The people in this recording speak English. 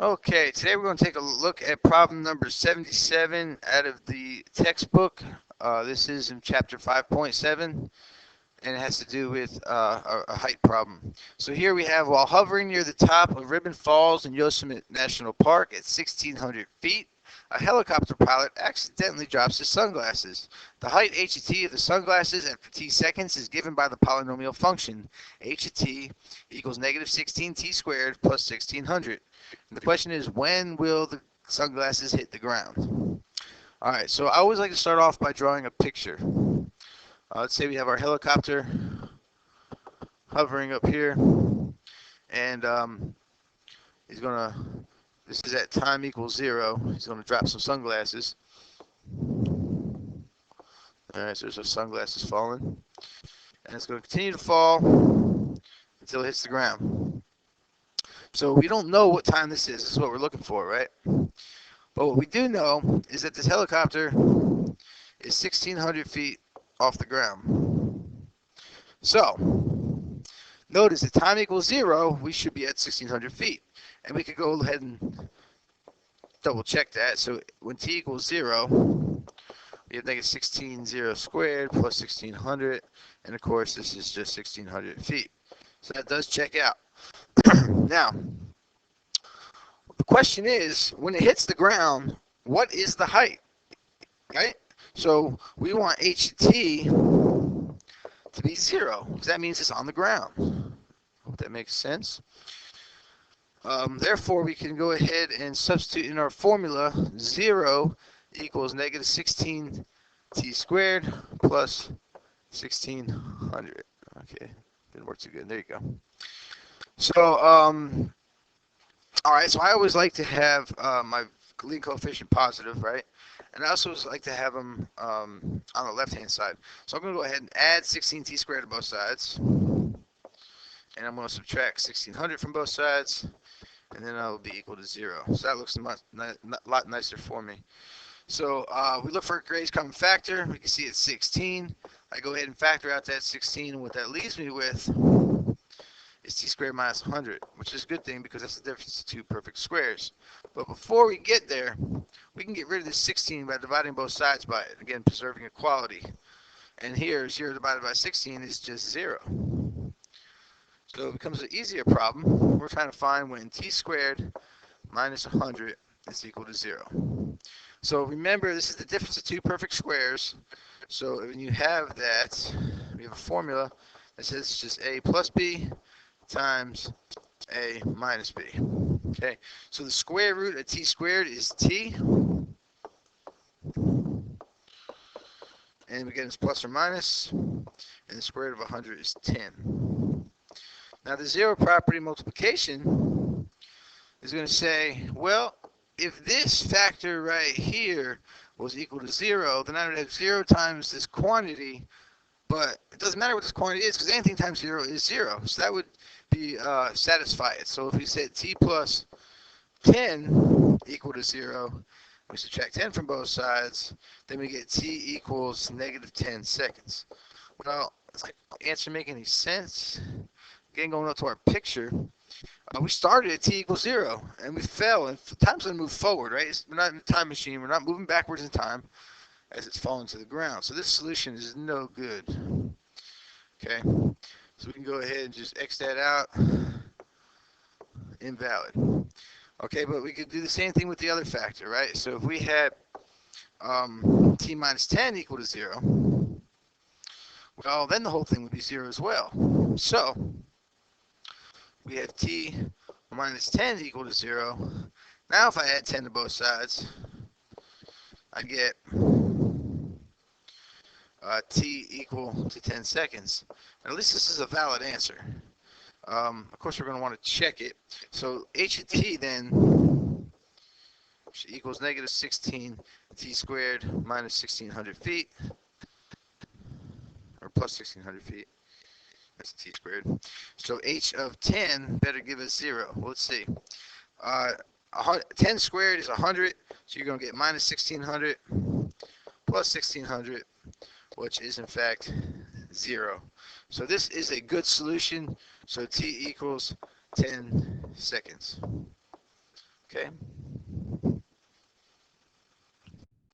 Okay, today we're going to take a look at problem number 77 out of the textbook. This is in chapter 5.7, and it has to do with a height problem. So here we have, while hovering near the top of Ribbon Falls in Yosemite National Park at 1,600 feet, a helicopter pilot accidentally drops his sunglasses. The height h of t of the sunglasses at t seconds is given by the polynomial function h of t equals negative 16t squared plus 1,600. And the question is, when will the sunglasses hit the ground? All right, so I always like to start off by drawing a picture. Let's say we have our helicopter hovering up here, and he's gonna, this is at time equals 0. He's gonna drop some sunglasses. All right, so there's our sunglasses falling, and it's gonna continue to fall until it hits the ground. So we don't know what time this is. This is what we're looking for, right? But what we do know is that this helicopter is 1,600 feet off the ground. So notice at time equals 0, we should be at 1,600 feet. And we could go ahead and double check that. So when t equals 0, we have negative 16 squared plus 1,600. And of course, this is just 1,600 feet. So that does check out. Now, the question is, when it hits the ground, what is the height, right? So we want h of t to be 0, because that means it's on the ground. Hope that makes sense. Therefore, we can go ahead and substitute in our formula 0 equals negative 16t squared plus 1,600. Okay, didn't work too good. There you go. So, all right, so I always like to have my leading coefficient positive, right? And I also like to have them on the left-hand side. So I'm going to go ahead and add 16t squared to both sides. And I'm going to subtract 1,600 from both sides. And then that will be equal to 0. So that looks a lot nicer for me. So we look for a greatest common factor. We can see it's 16. I go ahead and factor out that 16. And what that leaves me with is t squared minus 100, which is a good thing because that's the difference of two perfect squares. But before we get there, we can get rid of this 16 by dividing both sides by it. Again, preserving equality. And here, 0 divided by 16 is just 0. So it becomes an easier problem. We're trying to find when t squared minus 100 is equal to 0. So remember, this is the difference of two perfect squares. So when you have that, we have a formula that says it's just a plus b times a minus b. Okay, so the square root of t squared is t. And we get this plus or minus, and the square root of 100 is 10. Now the zero property multiplication is going to say, well, if this factor right here was equal to 0, then I would have 0 times this quantity, but it doesn't matter what this quantity is because anything times 0 is 0. So that would be satisfy it. So if we said t plus 10 equal to 0, we subtract 10 from both sides, then we get t equals negative 10 seconds. Well, does that answer make any sense? Again, going up to our picture, we started at t equals 0, and we fell, and time's going to move forward, right? We're not in a time machine. We're not moving backwards in time as it's falling to the ground. So this solution is no good. Okay, so we can go ahead and just X that out. Invalid. Okay, but we could do the same thing with the other factor, right? So if we had t minus 10 equal to 0, well, then the whole thing would be 0 as well. So we have t minus 10 equal to 0. Now if I add 10 to both sides, I get t equal to 10 seconds. And at least this is a valid answer. Of course, we're going to want to check it. So h of t then equals negative 16 t squared minus 1,600 feet, or plus 1,600 feet. That's t squared. So h of 10 better give us 0. Well, let's see. 10 squared is 100, so you're going to get minus 1,600 plus 1,600, which is in fact 0. So this is a good solution. So t equals 10 seconds. Okay.